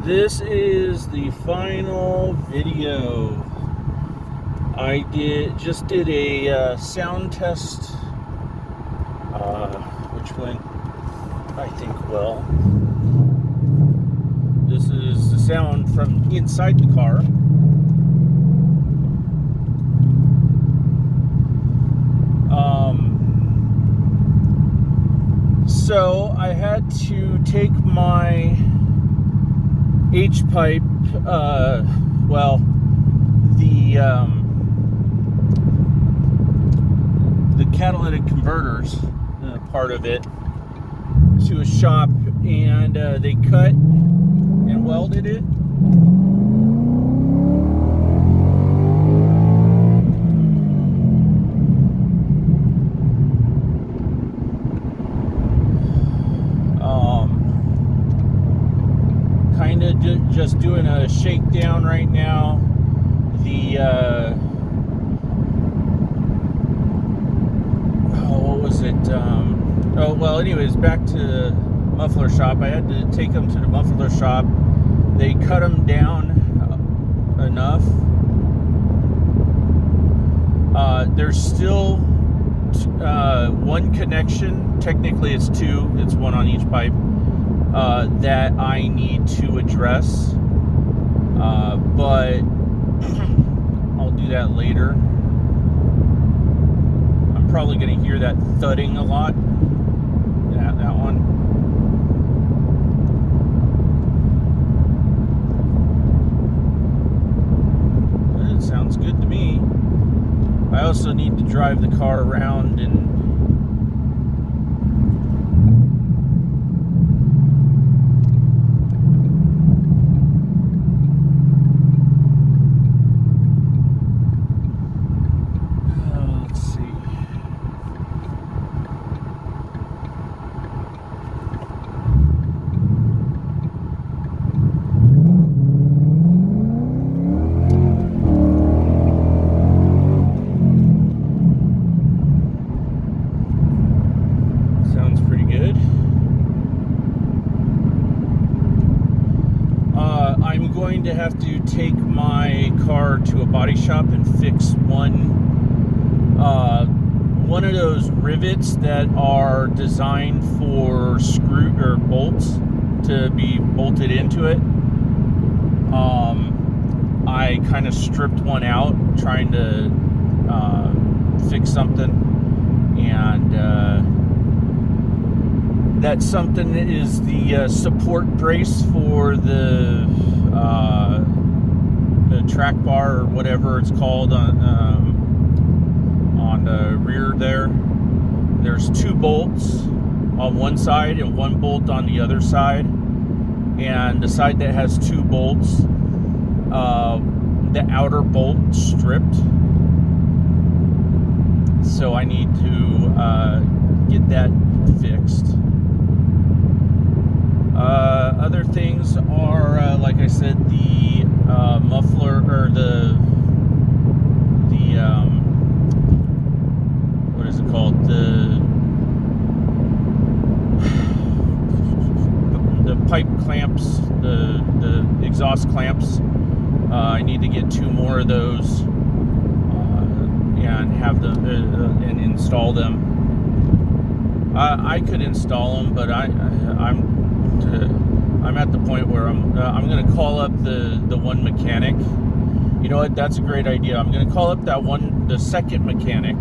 This is the final video. I just did a sound test, which went, I think, well. This is the sound from inside the car. So I had to take my H-pipe, the catalytic converters, part of it, to a shop, and they cut and welded it. Kind of just doing a shakedown right now. What was it? Anyways, back to the muffler shop. I had to take them to the muffler shop. They cut them down enough. There's still one connection. Technically, it's two. It's one on each pipe. That I need to address, but I'll do that later. I'm probably going to hear that thudding a lot. Yeah, that one. It sounds good to me. I also need to drive the car around and I'm going to have to take my car to a body shop and fix one of those rivets that are designed for screw or bolts to be bolted into it. I kind of stripped one out trying to fix something, and that something is the support brace for the track bar or whatever it's called on the rear there. There's two bolts on one side and one bolt on the other side, and the side that has two bolts, the outer bolt stripped, so I need to get that fixed. Other things are, like I said, the muffler, or the what is it called? The pipe clamps, the exhaust clamps. I need to get two more of those and have them and install them. I could install them, but I'm at the point where I'm going to call up the one mechanic. You know what? That's a great idea. I'm going to call up the second mechanic,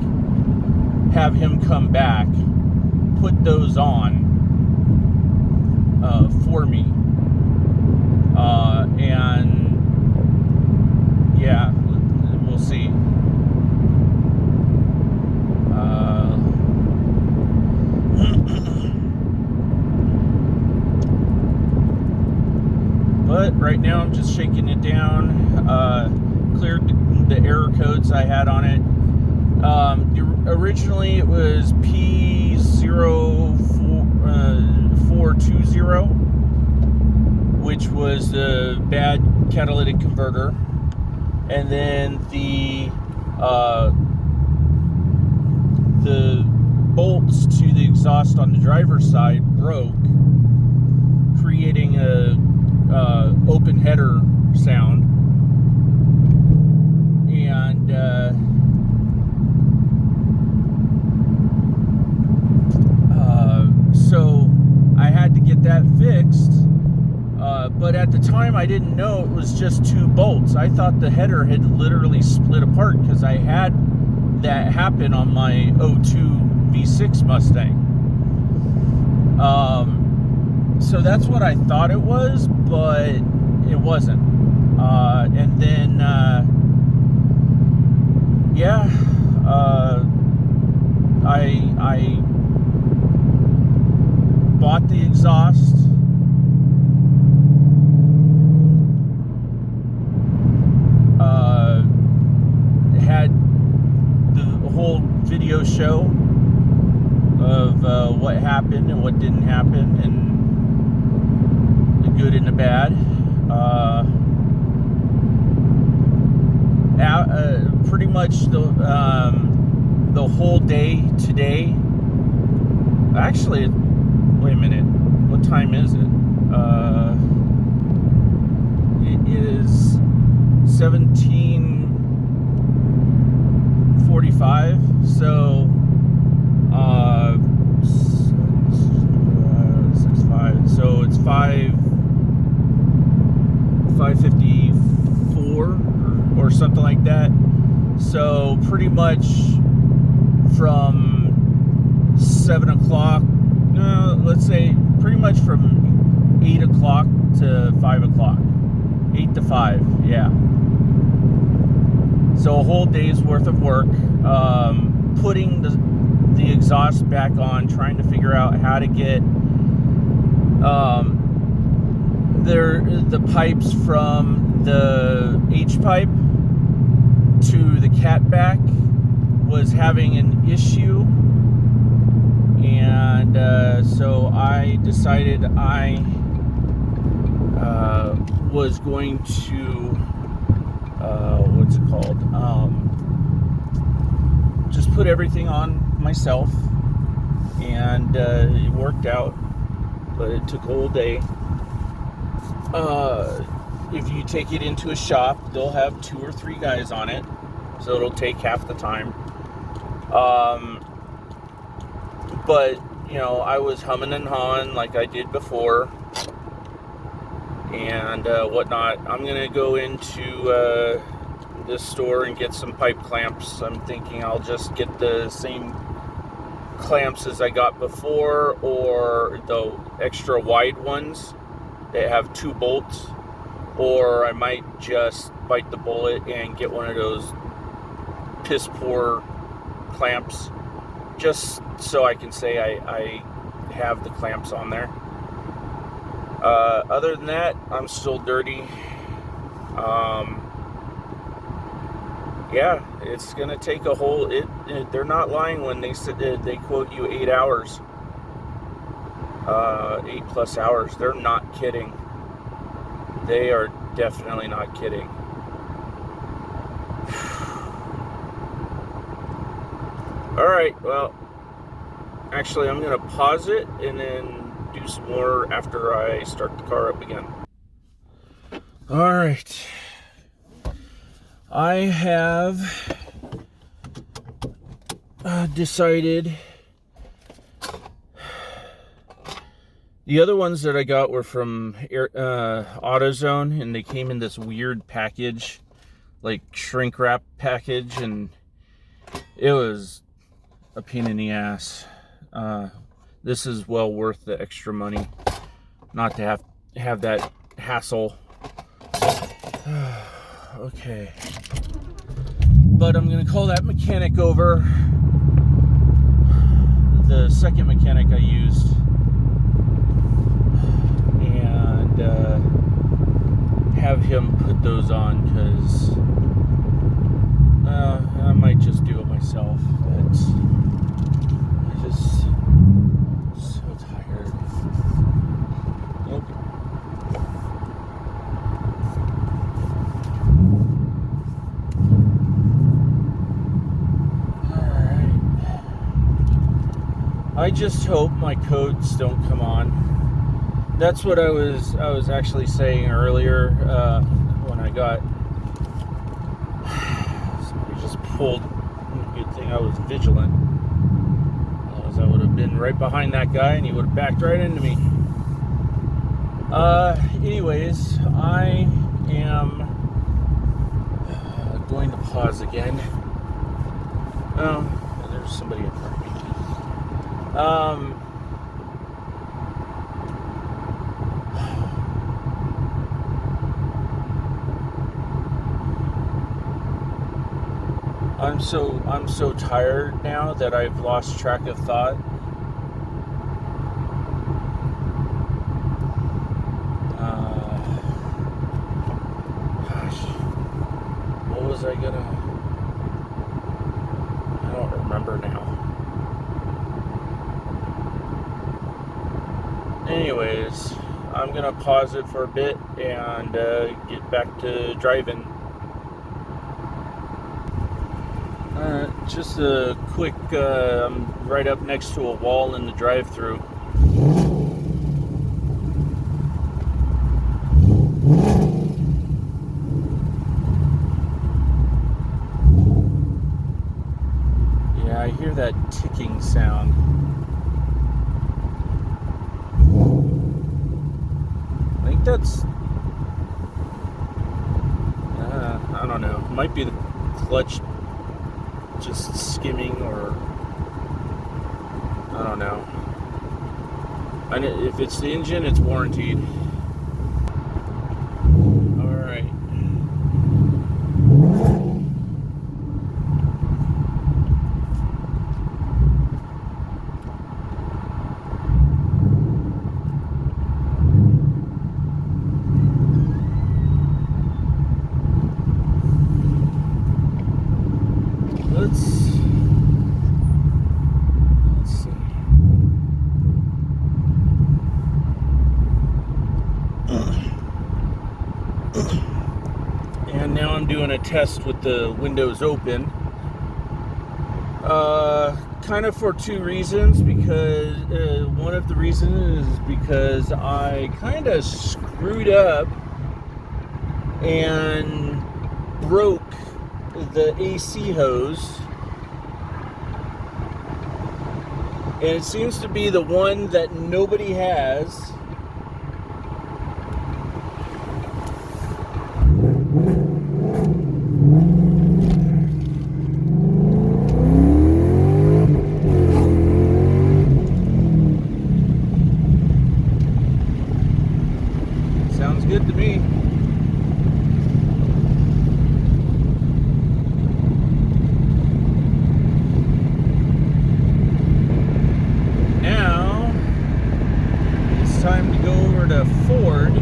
have him come back, put those on for me, and yeah, we'll see. But right now I'm just shaking it down, cleared the error codes I had on it. Originally it was P0420, which was the bad catalytic converter, and then the bolts to the exhaust on the driver's side broke, creating a open header sound. And so I had to get that fixed. But at the time, I didn't know it was just 2 bolts. I thought the header had literally split apart because I had that happen on my 02 V6 Mustang. So that's what I thought it was, but it wasn't. And then, yeah, I bought the exhaust. Had the whole video show of what happened and what didn't happen, and the good and the bad. Pretty much the whole day today. Actually, wait a minute. What time is it? It is 17:45. So 6:05. So it's 5:54 or something like that. So pretty much from 7 o'clock, let's say pretty much from 8 o'clock to 5 o'clock. 8 to 5, yeah. So a whole day's worth of work, putting the exhaust back on, trying to figure out how to get the pipes from the H pipe to the cat back was having an issue, and so I decided I was going to what's it called, just put everything on myself, and it worked out, but it took a whole day. If you take it into a shop, they'll have 2 or 3 guys on it, so it'll take half the time. But I was humming and hawing like I did before, and whatnot. I'm gonna go into this store and get some pipe clamps. I'm thinking I'll just get the same clamps as I got before, or the extra wide ones that have 2 bolts, or I might just bite the bullet and get one of those piss poor clamps, just so I can say I have the clamps on there. Other than that, I'm still dirty. Yeah, it's gonna take a whole. They're not lying when they said they quote you 8 hours, 8+ hours. They're not kidding. They are definitely not kidding. All right, well, actually, I'm gonna pause it and then do some more after I start the car up again. All right, I have decided. The other ones that I got were from AutoZone, and they came in this weird package, like shrink wrap package, and it was a pain in the ass. This is well worth the extra money, not to have that hassle. Okay, but I'm gonna call that mechanic over. The second mechanic I used, and have him put those on, because I might just do it myself. I'm just so tired. Okay. Alright. I just hope my codes don't come on, That's what I was actually saying earlier when I got somebody just pulled. Good thing I was vigilant. Otherwise I would have been right behind that guy and he would have backed right into me. Anyways, I am going to pause again. Oh, there's somebody in front of me. I'm so tired now that I've lost track of thought. Gosh, what was I gonna? I don't remember now. Anyways, I'm gonna pause it for a bit and get back to driving. Just a quick, I'm right up next to a wall in the drive-thru. Yeah, I hear that ticking sound. I think that's, I don't know, it might be the clutch just skimming, or I don't know. If it's the engine, it's warranted. Alright. Let's see. And now I'm doing a test with the windows open. Kind of for two reasons. Because one of the reasons is because I kind of screwed up and broke the AC hose, and it seems to be the one that nobody has. Sounds good to me. Time to go over to Ford,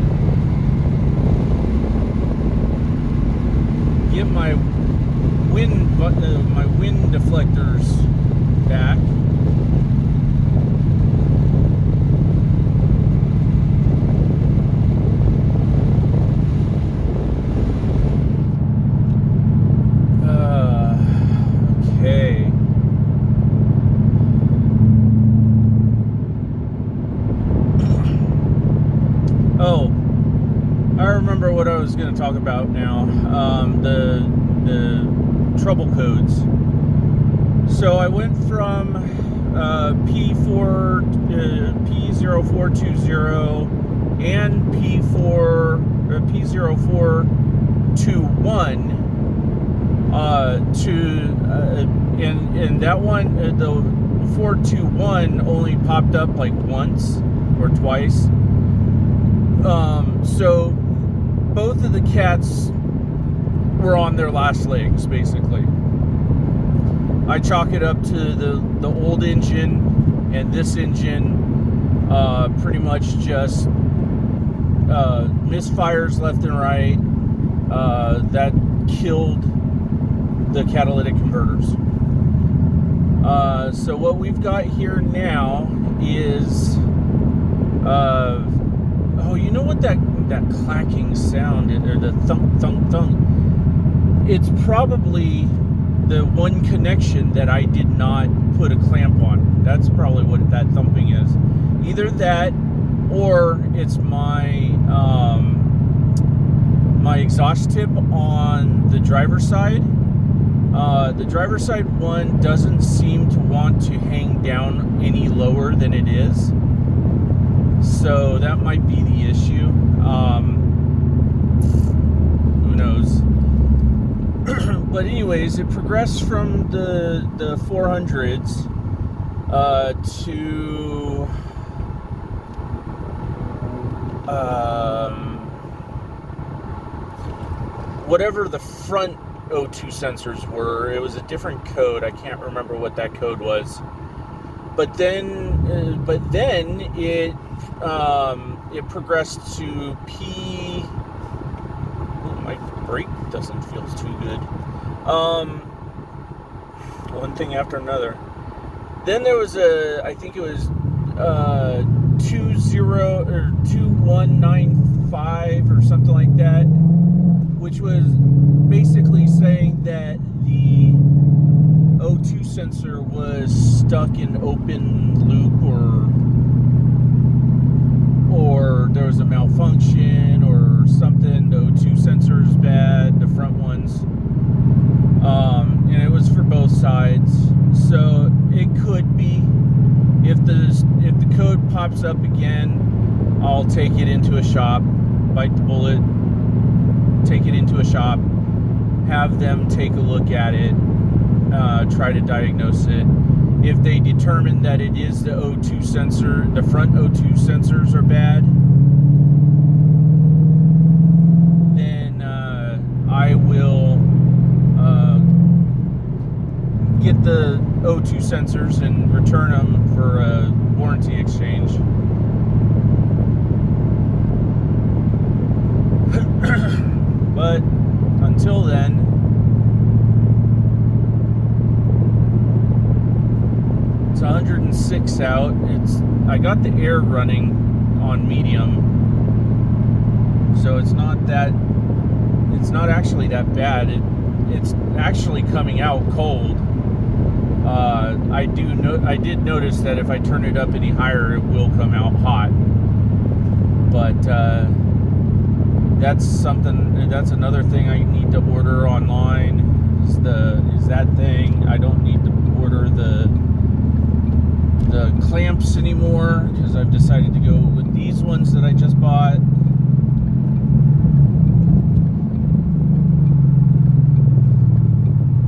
get my wind deflectors back. Okay. Oh, I remember what I was going to talk about now. The trouble codes. So I went from P0420 and P0421 to and that one, the 421 only popped up like once or twice. So both of the cats were on their last legs, basically. I chalk it up to the old engine and this engine pretty much just misfires left and right. That killed the catalytic converters. So what we've got here now is oh, you know what that clacking sound is, or the thunk thunk thunk? It's probably the one connection that I did not put a clamp on. That's probably what that thumping is. Either that, or it's my my exhaust tip on the driver's side. The driver's side one doesn't seem to want to hang down any lower than it is, so that might be the issue. Who knows? But anyways, it progressed from the 400s to whatever the front O2 sensors were. It was a different code. I can't remember what that code was. But then it progressed to P. Ooh, my brake doesn't feel too good. One thing after another. Then there was I think it was 2195 or something like that, which was basically saying that the O2 sensor was stuck in open loop, or there was a malfunction or something. The O2 sensor is bad, the front ones, and it was for both sides. So it could be, if the code pops up again, I'll take it into a shop, bite the bullet, take it into a shop, have them take a look at it, try to diagnose it. If they determine that it is the O2 sensor, the front O2 sensors are bad, then I will get the O2 sensors and return them for a warranty exchange. But until then, it's 106 out. I got the air running on medium, so it's not actually that bad. It's actually coming out cold. I did notice that if I turn it up any higher, it will come out hot. But that's another thing I need to order online. Is that thing. I don't need to order the clamps anymore, because I've decided to go with these ones that I just bought.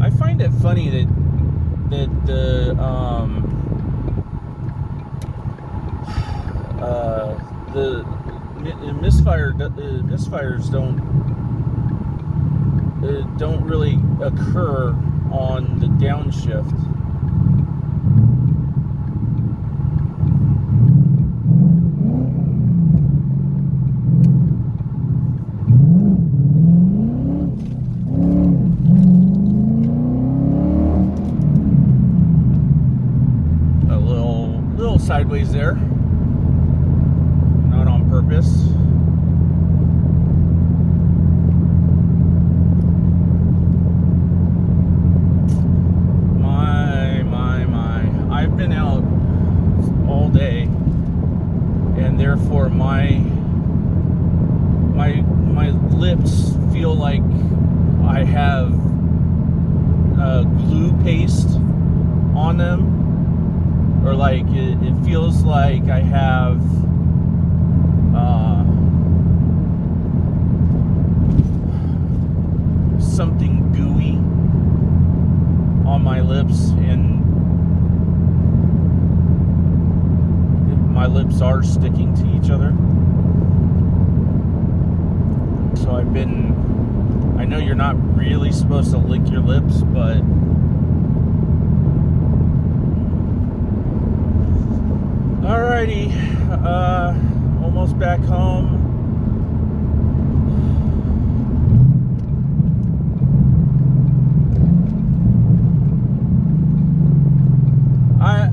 I find it funny that the misfires don't really occur on the downshift. Sideways there, not on purpose. My, I've been out all day, and therefore my lips feel like I have glue paste on them. Or like it feels like I have something gooey on my lips, and my lips are sticking to each other. So I know you're not really supposed to lick your lips, but alrighty, almost back home.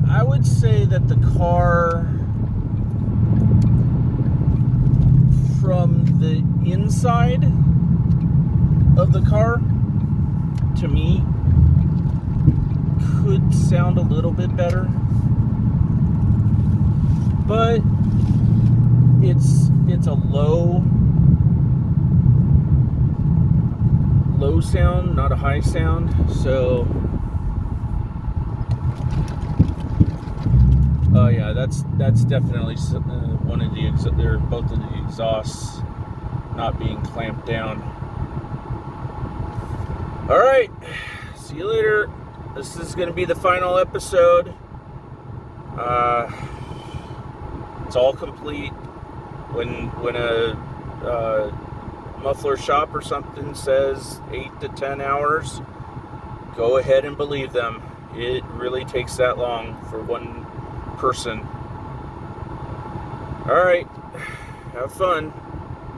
I would say that the car, from the inside of the car, to me, could sound a little bit better. But it's a low sound, not a high sound. So oh yeah, that's definitely one of they're both of the exhausts not being clamped down. All right, see you later. This is going to be the final episode. It's all complete. When a muffler shop or something says 8 to 10 hours, go ahead and believe them. It really takes that long for one person. All right, have fun.